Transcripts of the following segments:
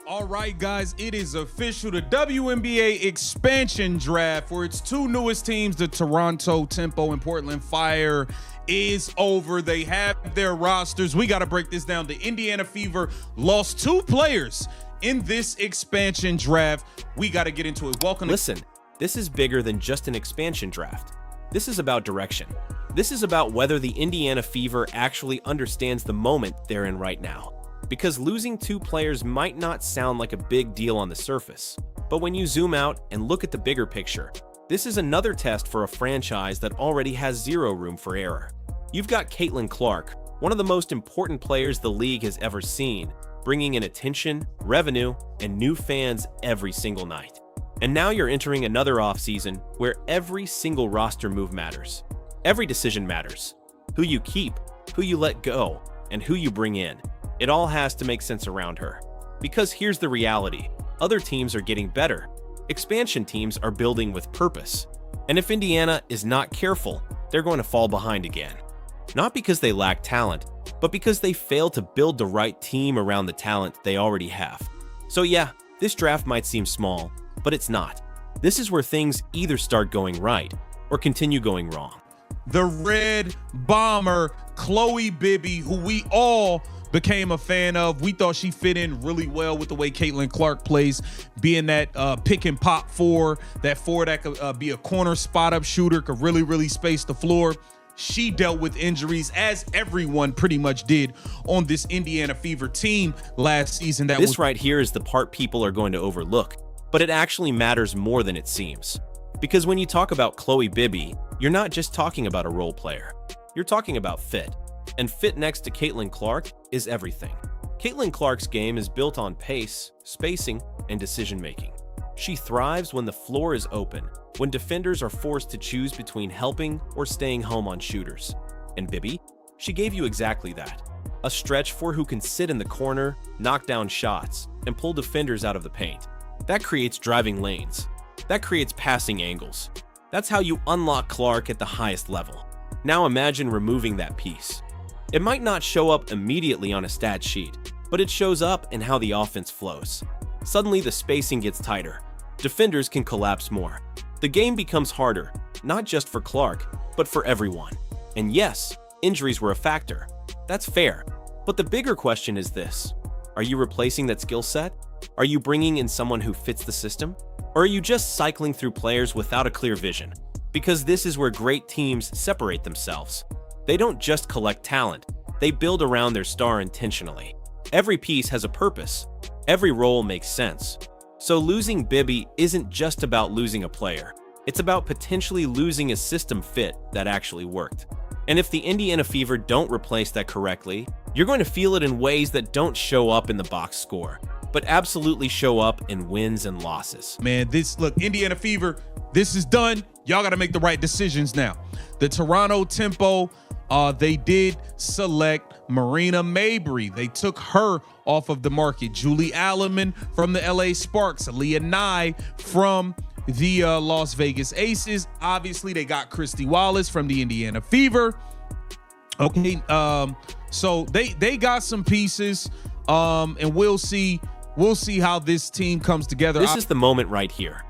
All right, guys, it is official. The WNBA expansion draft for its two newest teams, the Toronto Tempo and Portland Fire, is over. They have their rosters. We got to break this down. The Indiana Fever lost two players in this expansion draft. We got to get into it. Listen, this is bigger than just an expansion draft. This is about direction. This is about whether the Indiana Fever actually understands the moment they're in right now. Because losing two players might not sound like a big deal on the surface, but when you zoom out and look at the bigger picture, this is another test for a franchise that already has zero room for error. You've got Caitlin Clark, one of the most important players the league has ever seen, bringing in attention, revenue, and new fans every single night. And now you're entering another offseason where every single roster move matters. Every decision matters. Who you keep, who you let go, and who you bring in. It all has to make sense around her. Because here's the reality. Other teams are getting better. Expansion teams are building with purpose. And if Indiana is not careful, they're going to fall behind again. Not because they lack talent, but because they fail to build the right team around the talent they already have. So yeah, this draft might seem small, but it's not. This is where things either start going right or continue going wrong. The Red Bomber, Chloe Bibby, who we all became a fan of. We thought she fit in really well with the way Caitlin Clark plays, being that pick and pop four that could be a corner spot up shooter, could really space the floor. She dealt with injuries, as everyone pretty much did on this Indiana Fever team last season. This right here is the part people are going to overlook, but it actually matters more than it seems. Because when you talk about Chloe Bibby, you're not just talking about a role player. You're talking about fit. And fit next to Caitlin Clark is everything. Caitlin Clark's game is built on pace, spacing, and decision-making. She thrives when the floor is open, when defenders are forced to choose between helping or staying home on shooters. And Bibby, she gave you exactly that. A stretch for who can sit in the corner, knock down shots, and pull defenders out of the paint. That creates driving lanes. That creates passing angles. That's how you unlock Clark at the highest level. Now imagine removing that piece. It might not show up immediately on a stat sheet, but it shows up in how the offense flows. Suddenly the spacing gets tighter. Defenders can collapse more. The game becomes harder, not just for Clark, but for everyone. And yes, injuries were a factor. That's fair. But the bigger question is this. Are you replacing that skill set? Are you bringing in someone who fits the system? Or are you just cycling through players without a clear vision? Because this is where great teams separate themselves. They don't just collect talent, they build around their star intentionally. Every piece has a purpose. Every role makes sense. So losing Bibby isn't just about losing a player. It's about potentially losing a system fit that actually worked. And if the Indiana Fever don't replace that correctly, you're going to feel it in ways that don't show up in the box score, but absolutely show up in wins and losses. Man, look, Indiana Fever, this is done. Y'all got to make the right decisions now. The Toronto Tempo, they did select Marina Mabrey. They took her off of the market. Julie Alleman from the LA Sparks. Aaliyah Nye from the Las Vegas Aces. Obviously, they got Christy Wallace from the Indiana Fever. Okay, so they got some pieces, and we'll see how this team comes together. This is the moment right here.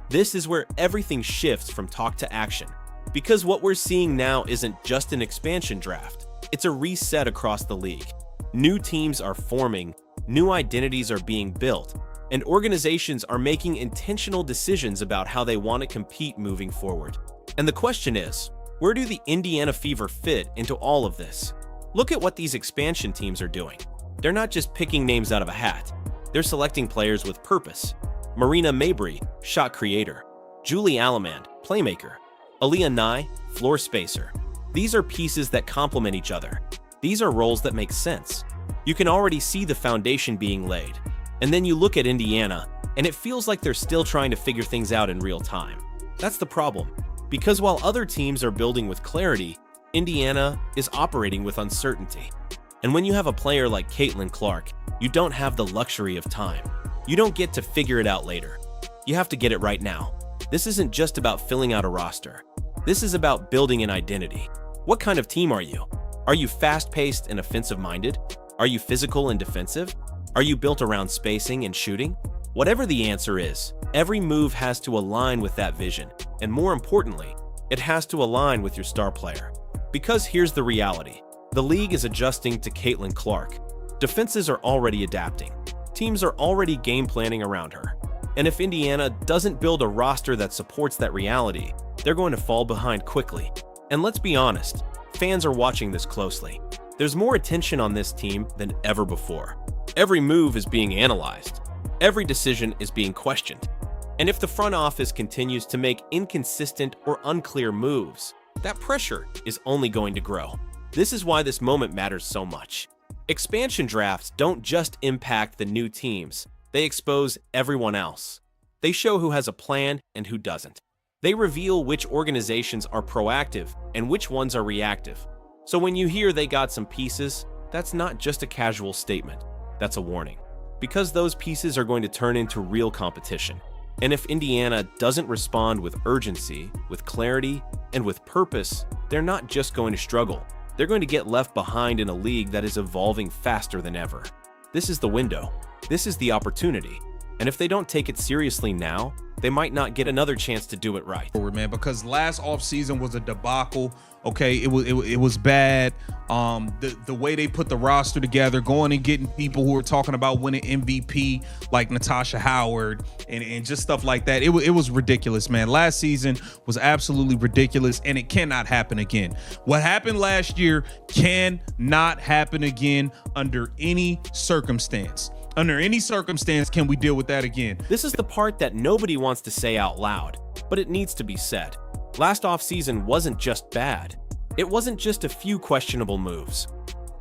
This is where everything shifts from talk to action. Because what we're seeing now isn't just an expansion draft. It's a reset across the league. New teams are forming, new identities are being built, and organizations are making intentional decisions about how they want to compete moving forward. And the question is, where do the Indiana Fever fit into all of this? Look at what these expansion teams are doing. They're not just picking names out of a hat. They're selecting players with purpose. Marina Mabrey, shot creator. Julie Allemand, playmaker. Aaliyah Nye, floor spacer. These are pieces that complement each other. These are roles that make sense. You can already see the foundation being laid. And then you look at Indiana, and it feels like they're still trying to figure things out in real time. That's the problem. Because while other teams are building with clarity, Indiana is operating with uncertainty. And when you have a player like Caitlin Clark, you don't have the luxury of time. You don't get to figure it out later. You have to get it right now. This isn't just about filling out a roster. This is about building an identity. What kind of team are you? Are you fast-paced and offensive-minded? Are you physical and defensive? Are you built around spacing and shooting? Whatever the answer is, every move has to align with that vision, and more importantly, it has to align with your star player. Because here's the reality. The league is adjusting to Caitlin Clark. Defenses are already adapting. Teams are already game planning around her. And if Indiana doesn't build a roster that supports that reality, they're going to fall behind quickly. And let's be honest, fans are watching this closely. There's more attention on this team than ever before. Every move is being analyzed. Every decision is being questioned. And if the front office continues to make inconsistent or unclear moves, that pressure is only going to grow. This is why this moment matters so much. Expansion drafts don't just impact the new teams, they expose everyone else. They show who has a plan and who doesn't. They reveal which organizations are proactive and which ones are reactive. So when you hear they got some pieces, that's not just a casual statement, that's a warning. Because those pieces are going to turn into real competition. And if Indiana doesn't respond with urgency, with clarity, and with purpose, they're not just going to struggle. They're going to get left behind in a league that is evolving faster than ever. This is the window. This is the opportunity. And if they don't take it seriously now, they might not get another chance to do it right. Man, because last offseason was a debacle. Okay, it was bad. The way they put the roster together, going and getting people who are talking about winning MVP like Natasha Howard and just stuff like that. It was ridiculous, man. Last season was absolutely ridiculous, and it cannot happen again. What happened last year cannot happen again under any circumstance. Under any circumstance can we deal with that again. This is the part that nobody wants to say out loud, but it needs to be said. Last offseason wasn't just bad. It wasn't just a few questionable moves.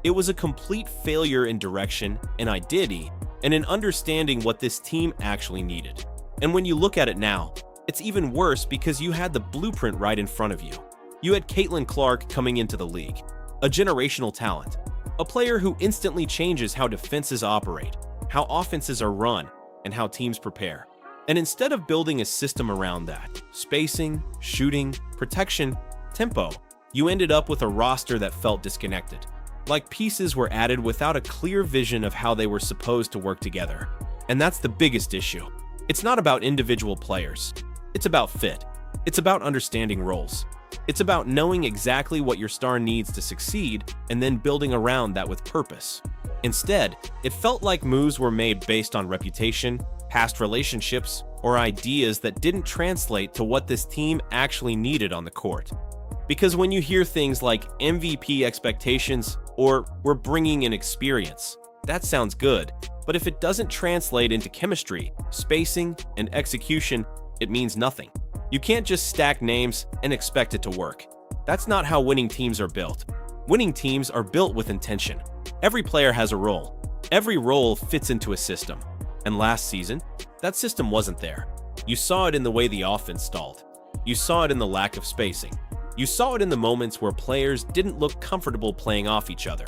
It was a complete failure in direction and identity and in understanding what this team actually needed. And when you look at it now, it's even worse because you had the blueprint right in front of you. You had Caitlin Clark coming into the league, a generational talent, a player who instantly changes how defenses operate, how offenses are run, and how teams prepare. And instead of building a system around that, spacing, shooting, protection, tempo, you ended up with a roster that felt disconnected. Like pieces were added without a clear vision of how they were supposed to work together. And that's the biggest issue. It's not about individual players. It's about fit. It's about understanding roles. It's about knowing exactly what your star needs to succeed and then building around that with purpose. Instead, it felt like moves were made based on reputation, past relationships, or ideas that didn't translate to what this team actually needed on the court. Because when you hear things like MVP expectations or we're bringing in experience, that sounds good, but if it doesn't translate into chemistry, spacing, and execution, it means nothing. You can't just stack names and expect it to work. That's not how winning teams are built. Winning teams are built with intention. Every player has a role. Every role fits into a system. And last season, that system wasn't there. You saw it in the way the offense stalled. You saw it in the lack of spacing. You saw it in the moments where players didn't look comfortable playing off each other.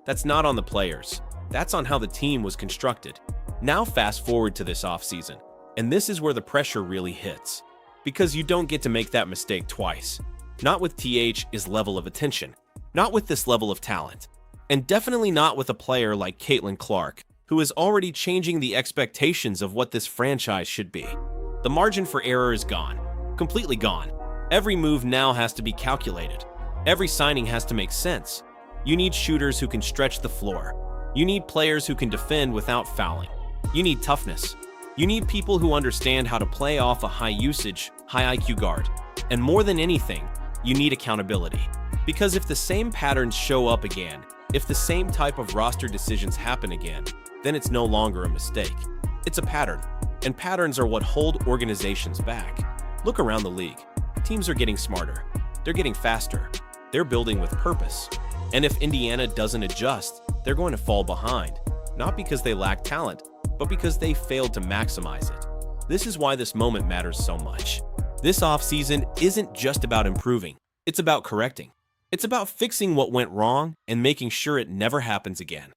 That's not on the players. That's on how the team was constructed. Now fast forward to this offseason, and this is where the pressure really hits. Because you don't get to make that mistake twice. Not with TH's level of attention. Not with this level of talent. And definitely not with a player like Caitlin Clark, who is already changing the expectations of what this franchise should be. The margin for error is gone. Completely gone. Every move now has to be calculated. Every signing has to make sense. You need shooters who can stretch the floor. You need players who can defend without fouling. You need toughness. You need people who understand how to play off a high-usage, high-IQ guard. And more than anything, you need accountability. Because if the same patterns show up again, if the same type of roster decisions happen again, then it's no longer a mistake. It's a pattern, and patterns are what hold organizations back. Look around the league. Teams are getting smarter. They're getting faster. They're building with purpose. And if Indiana doesn't adjust, they're going to fall behind. Not because they lack talent, but because they failed to maximize it. This is why this moment matters so much. This offseason isn't just about improving. It's about correcting. It's about fixing what went wrong and making sure it never happens again.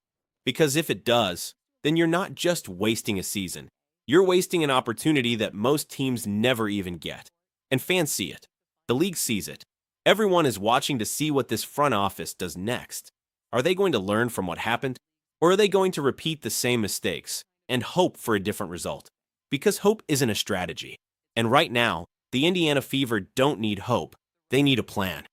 Because if it does, then you're not just wasting a season. You're wasting an opportunity that most teams never even get. And fans see it. The league sees it. Everyone is watching to see what this front office does next. Are they going to learn from what happened? Or are they going to repeat the same mistakes and hope for a different result? Because hope isn't a strategy. And right now, the Indiana Fever don't need hope. They need a plan.